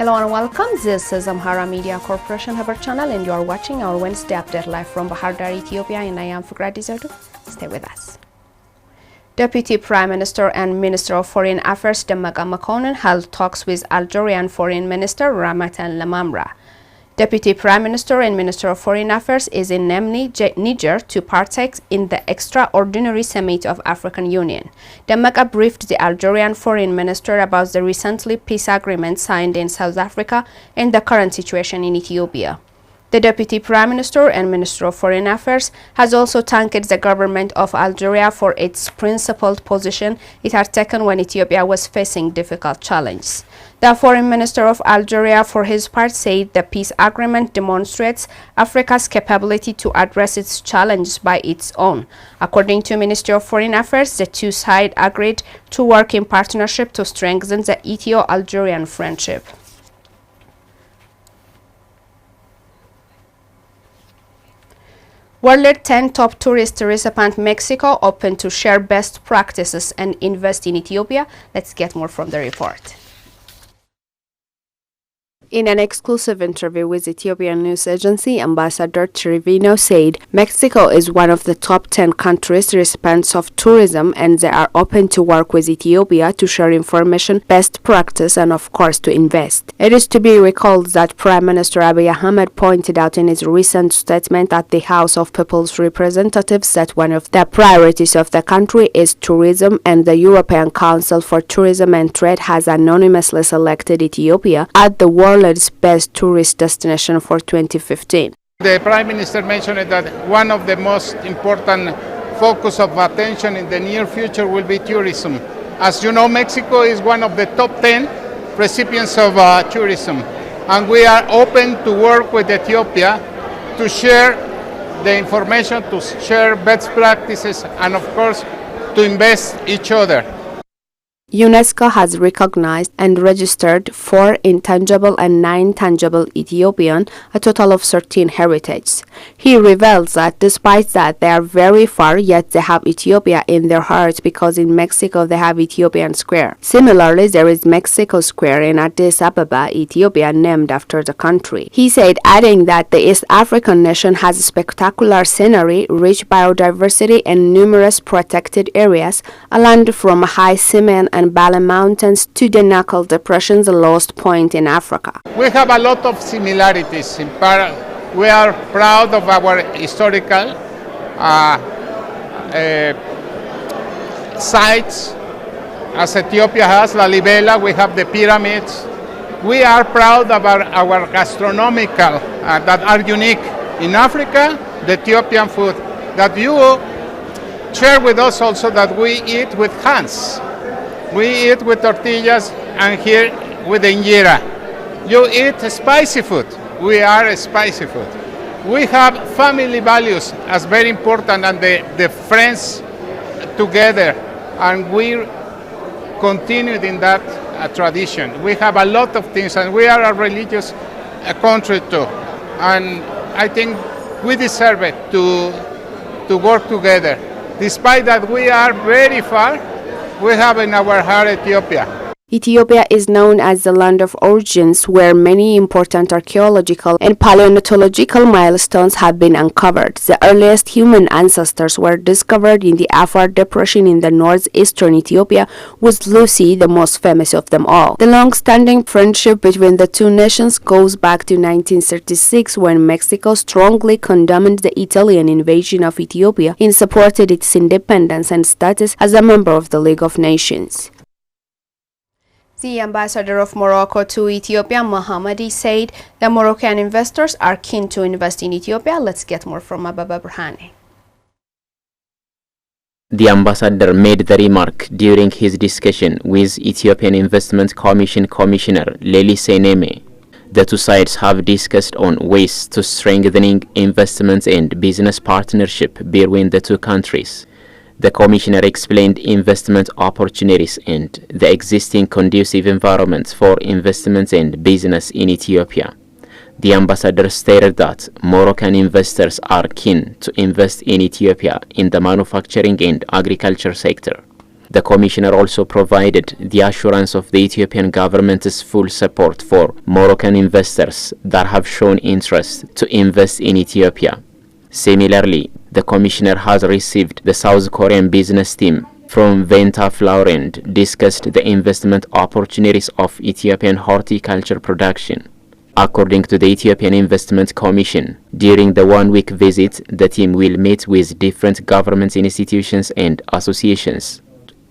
Hello and welcome. This is Amhara Media Corporation Haber channel and you are watching our Wednesday update live from Bahar Dar, Ethiopia, and I am Fukrati Zerdu. Stay with us. Deputy Prime Minister and Minister of Foreign Affairs Amhara Makonnen held talks with Algerian Foreign Minister Ramatan Lamamra. Deputy Prime Minister and Minister of Foreign Affairs is in Niamey, Niger, to partake in the extraordinary summit of African Union. Amhara briefed the Algerian Foreign Minister about the recently peace agreement signed in South Africa and the current situation in Ethiopia. The Deputy Prime Minister and Minister of Foreign Affairs has also thanked the government of Algeria for its principled position it had taken when Ethiopia was facing difficult challenges. The Foreign Minister of Algeria, for his part, said the peace agreement demonstrates Africa's capability to address its challenges by its own. According to Ministry of Foreign Affairs, the two sides agreed to work in partnership to strengthen the Ethio-Algerian friendship. World 10 top tourist recipient Mexico open to share best practices and invest in Ethiopia. Let's get more from the report. In an exclusive interview with Ethiopian news agency, Ambassador Trevino said Mexico is one of the top 10 countries recipients of tourism and they are open to work with Ethiopia to share information, best practice and of course to invest. It is to be recalled that Prime Minister Abiy Ahmed pointed out in his recent statement at the House of People's Representatives that one of the priorities of the country is tourism, and the European Council for Tourism and Trade has anonymously selected Ethiopia as the world's best tourist destination for 2015. The Prime Minister mentioned that one of the most important focus of attention in the near future will be tourism. As you know, Mexico is one of the top 10 recipients of tourism, and we are open to work with Ethiopia to share the information, to share best practices, and of course to invest each other. UNESCO has recognized and registered 4 intangible and 9 tangible Ethiopian, a total of 13 heritages. He reveals that despite that they are very far, yet they have Ethiopia in their hearts because in Mexico they have Ethiopian Square. Similarly, there is Mexico Square in Addis Ababa, Ethiopia, named after the country. He said, adding that the East African nation has spectacular scenery, rich biodiversity and numerous protected areas, a land from high Simien and Bala Mountains to the Knuckle Depression, the lowest point in Africa. We have a lot of similarities. We are proud of our historical sites, as Ethiopia has Lalibela. We have the pyramids. We are proud about our gastronomical that are unique in Africa, the Ethiopian food that you share with us also, that we eat with hands. We eat with tortillas and here with injera. You eat spicy food. We are a spicy food. We have family values as very important, and the friends together, and we continued in that tradition. We have a lot of things, and we are a religious country too. And I think we deserve it to work together. Despite that we are very far, we have in our heart Ethiopia. Ethiopia is known as the land of origins, where many important archaeological and paleontological milestones have been uncovered. The earliest human ancestors were discovered in the Afar Depression in the northeastern Ethiopia, with Lucy the most famous of them all. The long-standing friendship between the two nations goes back to 1936, when Mexico strongly condemned the Italian invasion of Ethiopia and supported its independence and status as a member of the League of Nations. The ambassador of Morocco to Ethiopia, Mohammadi, said the Moroccan investors are keen to invest in Ethiopia. Let's get more from Ababa Burhani. The ambassador made the remark during his discussion with Ethiopian Investment Commission Commissioner Leli Seneme. The two sides have discussed on ways to strengthening investments and business partnership between the two countries. The Commissioner explained investment opportunities and the existing conducive environment for investments and business in Ethiopia. The ambassador stated that Moroccan investors are keen to invest in Ethiopia in the manufacturing and agriculture sector. The Commissioner also provided the assurance of the Ethiopian government's full support for Moroccan investors that have shown interest to invest in Ethiopia. Similarly, the Commissioner has received the South Korean business team from Venta Flour and discussed the investment opportunities of Ethiopian horticulture production. According to the Ethiopian Investment Commission, during the one-week visit, the team will meet with different government institutions and associations.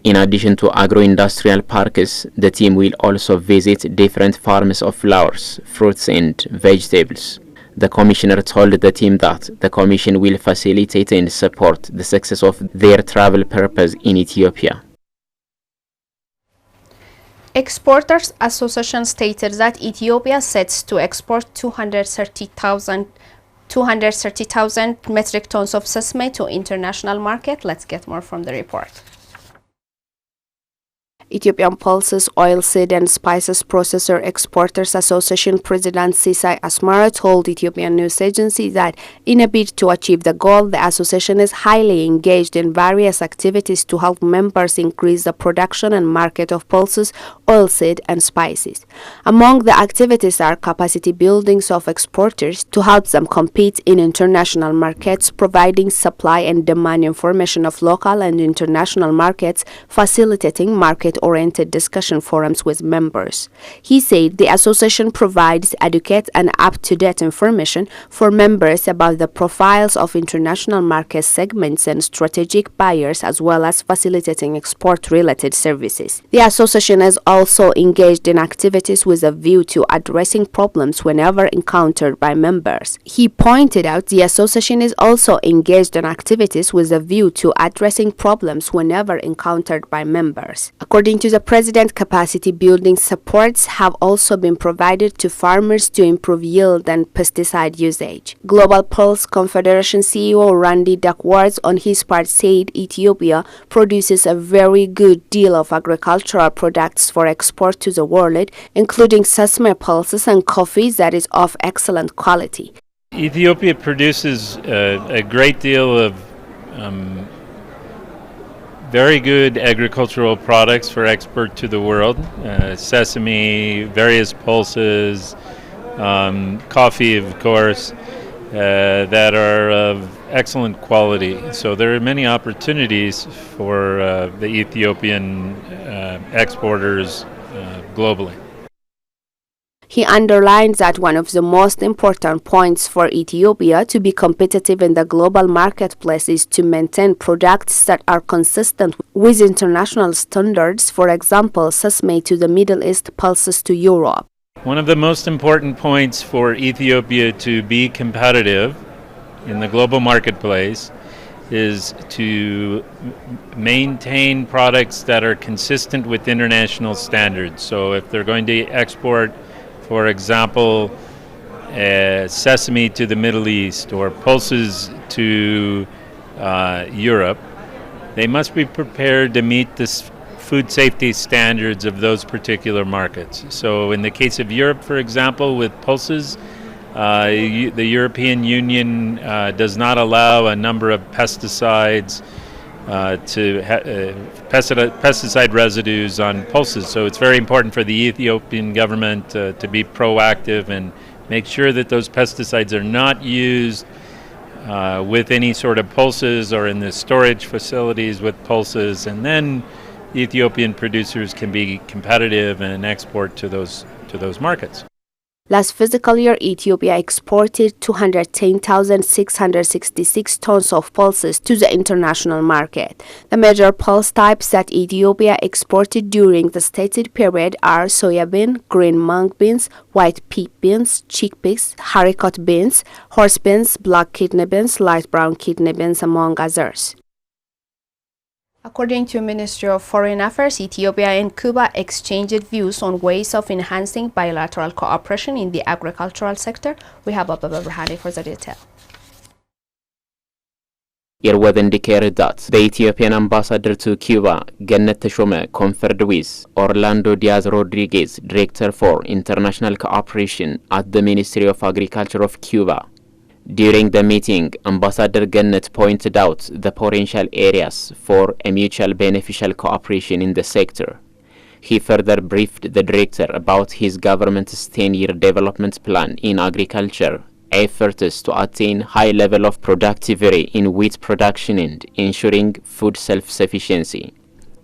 In addition to agro-industrial parks, the team will also visit different farms of flowers, fruits and vegetables. The Commissioner told the team that the Commission will facilitate and support the success of their travel purpose in Ethiopia. Exporters Association stated that Ethiopia sets to export 230,000 metric tons of sesame to international market. Let's get more from the report. Ethiopian Pulses, Oilseed and Spices Processor Exporters Association President Sisai Amhara told Ethiopian news agency that in a bid to achieve the goal, the association is highly engaged in various activities to help members increase the production and market of pulses, oilseed and spices. Among the activities are capacity buildings of exporters to help them compete in international markets, providing supply and demand information of local and international markets, facilitating market-oriented discussion forums with members. He said the association provides adequate and up-to-date information for members about the profiles of international market segments and strategic buyers, as well as facilitating export-related services. The association is also engaged in activities with a view to addressing problems whenever encountered by members. He pointed out the association is also engaged in activities with a view to addressing problems whenever encountered by members. According to the President, capacity building supports have also been provided to farmers to improve yield and pesticide usage. Global Pulse Confederation CEO Randy Duckworth on his part said Ethiopia produces a very good deal of agricultural products for export to the world, including sesame pulses and coffee that is of excellent quality. Ethiopia produces a great deal of very good agricultural products for export to the world. Sesame, various pulses, coffee, of course, that are of excellent quality. So there are many opportunities for the Ethiopian exporters globally. He underlined that one of the most important points for Ethiopia to be competitive in the global marketplace is to maintain products that are consistent with international standards, for example, sesame to the Middle East, pulses to Europe. One of the most important points for Ethiopia to be competitive in the global marketplace is to maintain products that are consistent with international standards. So if they're going to export, for example, sesame to the Middle East or pulses to Europe, they must be prepared to meet the food safety standards of those particular markets. So in the case of Europe, for example, with pulses, the European Union does not allow a number of pesticides pesticide residues on pulses. So it's very important for the Ethiopian government to be proactive and make sure that those pesticides are not used with any sort of pulses or in the storage facilities with pulses, and then Ethiopian producers can be competitive and export to those markets. Last fiscal year, Ethiopia exported 210,666 tons of pulses to the international market. The major pulse types that Ethiopia exported during the stated period are soybean, green mung beans, white pea beans, chickpeas, haricot beans, horse beans, black kidney beans, light brown kidney beans, among others. According to Ministry of Foreign Affairs, Ethiopia and Cuba exchanged views on ways of enhancing bilateral cooperation in the agricultural sector. We have Ababa Burhani for the detail. It was indicated that the Ethiopian ambassador to Cuba, Gennet Teshome, conferred with Orlando Diaz Rodriguez, Director for International Cooperation at the Ministry of Agriculture of Cuba. During the meeting, Ambassador Gannett pointed out the potential areas for a mutual beneficial cooperation in the sector. He further briefed the director about his government's 10-year development plan in agriculture, efforts to attain high level of productivity in wheat production and ensuring food self-sufficiency.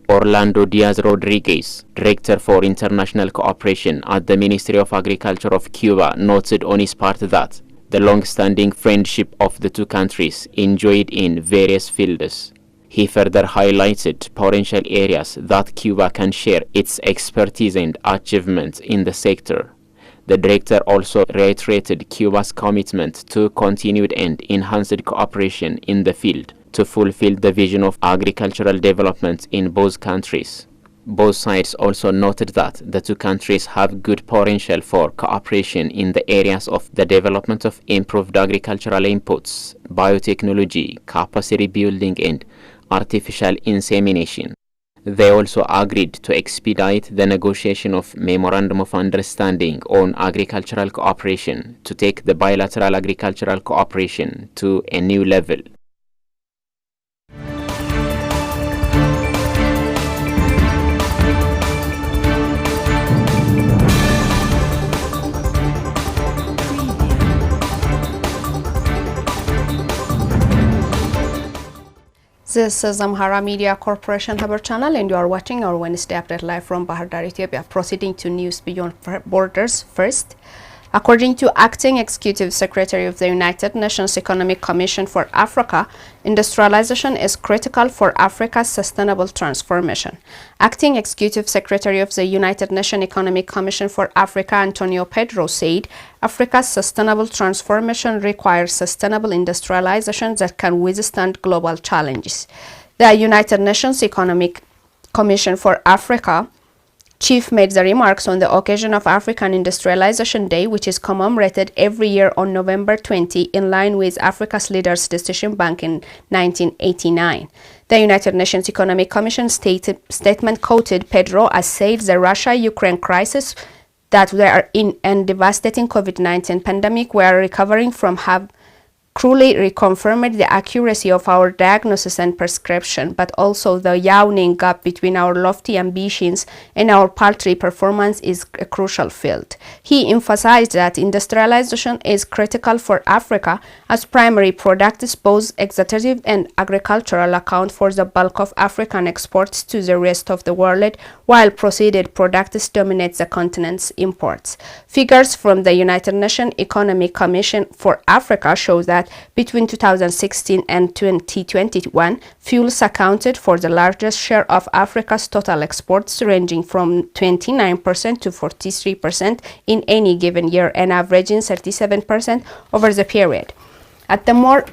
Orlando Diaz Rodriguez, Director for International Cooperation at the Ministry of Agriculture of Cuba, noted on his part that the long-standing friendship of the two countries enjoyed in various fields. He further highlighted potential areas that Cuba can share its expertise and achievements in the sector. The director also reiterated Cuba's commitment to continued and enhanced cooperation in the field to fulfill the vision of agricultural development in both countries. Both sides also noted that the two countries have good potential for cooperation in the areas of the development of improved agricultural inputs, biotechnology, capacity building, and artificial insemination. They also agreed to expedite the negotiation of Memorandum of Understanding on Agricultural Cooperation to take the bilateral agricultural cooperation to a new level. This is Amhara Media Corporation Haber channel and you are watching our Wednesday update live from Bahar Dar, Ethiopia. Proceeding to news beyond borders first. According to Acting Executive Secretary of the United Nations Economic Commission for Africa, industrialization is critical for Africa's sustainable transformation. Acting Executive Secretary of the United Nations Economic Commission for Africa, Antonio Pedro, said Africa's sustainable transformation requires sustainable industrialization that can withstand global challenges. The United Nations Economic Commission for Africa Chief made the remarks on the occasion of African Industrialization Day, which is commemorated every year on November 20 in line with Africa's Leaders Decision Bank in 1989. The United Nations Economic Commission statement quoted Pedro as said the Russia-Ukraine crisis that we are in and devastating COVID-19 pandemic we are recovering from have cruelly reconfirmed the accuracy of our diagnosis and prescription, but also the yawning gap between our lofty ambitions and our paltry performance is a crucial field. He emphasized that industrialization is critical for Africa as primary products, both extractive and agricultural, account for the bulk of African exports to the rest of the world, while processed products dominate the continent's imports. Figures from the United Nations Economic Commission for Africa show that between 2016 and 2021, fuels accounted for the largest share of Africa's total exports, ranging from 29% to 43% in any given year and averaging 37% over the period. At the more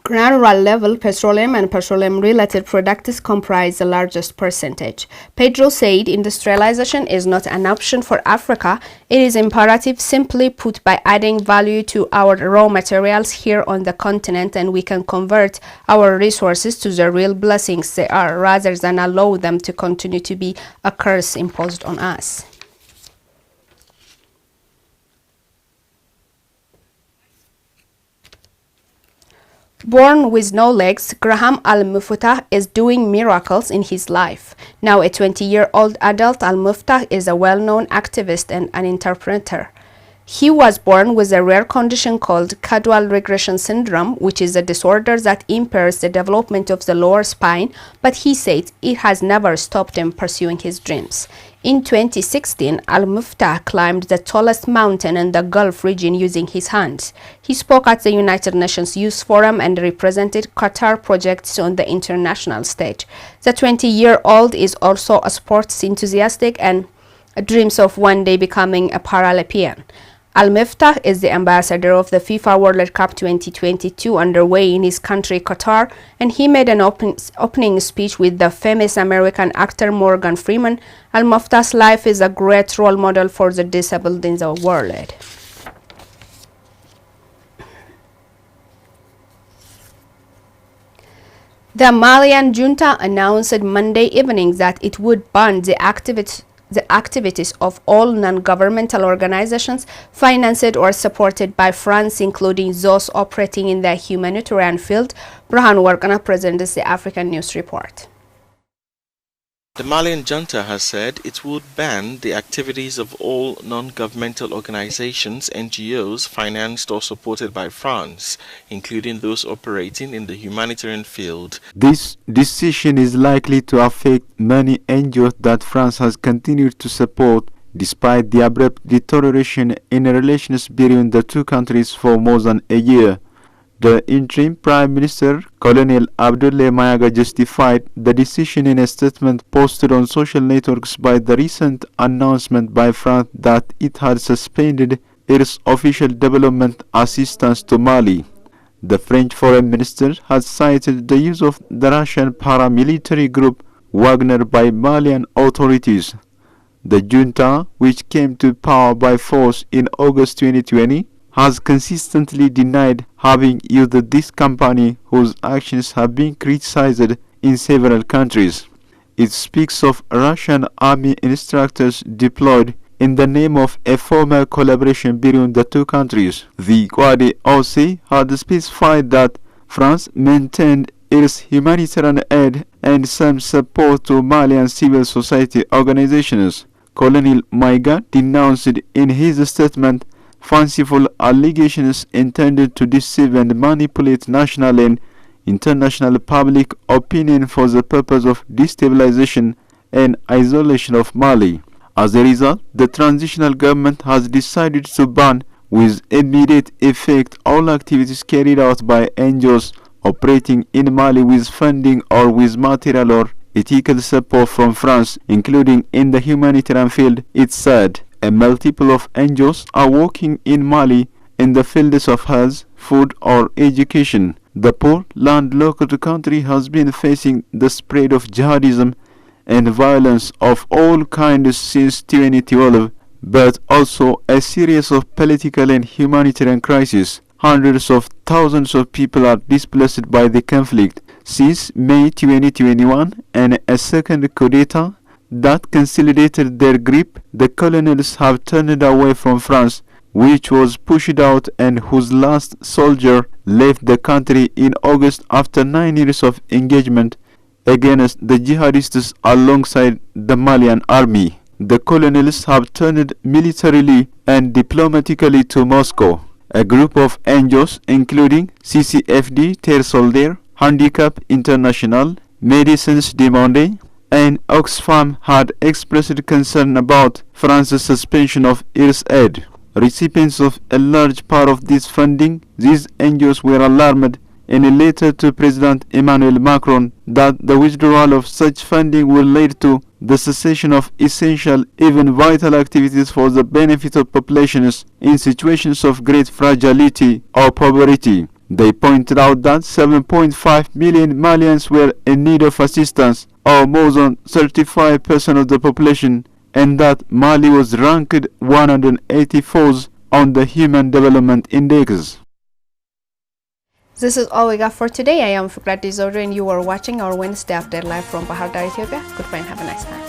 granular level, petroleum and petroleum-related products comprise the largest percentage. Pedro said industrialization is not an option for Africa. It is imperative, simply put, by adding value to our raw materials here on the continent, and we can convert our resources to the real blessings they are, rather than allow them to continue to be a curse imposed on us. Born with no legs, Graham Al-Muftah is doing miracles in his life. Now a 20-year-old adult, Al-Muftah is a well-known activist and an interpreter. He was born with a rare condition called caudal regression syndrome, which is a disorder that impairs the development of the lower spine, but he said it has never stopped him pursuing his dreams. In 2016, Al-Muftah climbed the tallest mountain in the Gulf region using his hands. He spoke at the United Nations Youth Forum and represented Qatar projects on the international stage. The 20-year-old is also a sports enthusiast and dreams of one day becoming a Paralympian. Al-Muftah is the ambassador of the FIFA World Cup 2022 underway in his country, Qatar, and he made an opening speech with the famous American actor Morgan Freeman. Al-Muftah's life is a great role model for the disabled in the world. The Malian junta announced Monday evening that it would ban the the activities of all non-governmental organizations financed or supported by France, including those operating in the humanitarian field. Brahan Warkana presents the African News Report. The Malian junta has said it would ban the activities of all non-governmental organizations, NGOs, financed or supported by France, including those operating in the humanitarian field. This decision is likely to affect many NGOs that France has continued to support, despite the abrupt deterioration in relations between the two countries for more than a year. The interim Prime Minister, Colonel Abdoulaye Mayaga, justified the decision in a statement posted on social networks by the recent announcement by France that it had suspended its official development assistance to Mali. The French Foreign Minister has cited the use of the Russian paramilitary group Wagner by Malian authorities. The junta, which came to power by force in August 2020, has consistently denied having used this company, whose actions have been criticized in several countries. It speaks of Russian army instructors deployed in the name of a formal collaboration between the two countries. The Guardi also had specified that France maintained its humanitarian aid and some support to Malian civil society organizations. Colonel Maiga denounced in his statement fanciful allegations intended to deceive and manipulate national and international public opinion for the purpose of destabilization and isolation of Mali. As a result, the transitional government has decided to ban with immediate effect all activities carried out by NGOs operating in Mali with funding or with material or ethical support from France, including in the humanitarian field. It said a multiple of NGOs are working in Mali in the fields of health, food or education. The poor landlocked country has been facing the spread of jihadism and violence of all kinds since 2012, but also a series of political and humanitarian crises. Hundreds of thousands of people are displaced by the conflict since May 2021, and a second coup d'etat that consolidated their grip. The colonels have turned away from France, which was pushed out and whose last soldier left the country in August after 9 years of engagement against the jihadists alongside the Malian army. The colonels have turned militarily and diplomatically to Moscow. A group of NGOs, including CCFD Terre Solidaire, Handicap International, Médecins du Monde, and Oxfam, had expressed concern about France's suspension of its aid. Recipients of a large part of this funding, these NGOs were alarmed in a letter to President Emmanuel Macron that the withdrawal of such funding will lead to the cessation of essential, even vital activities for the benefit of populations in situations of great fragility or poverty. They pointed out that 7.5 million Malians were in need of assistance, or more than 35% of the population, and that Mali was ranked 184th on the Human Development Index. This is all we got for today. I am Fikrat Dizodo and you are watching our Wednesday Update live from Bahar Dar, Ethiopia. Goodbye and have a nice time.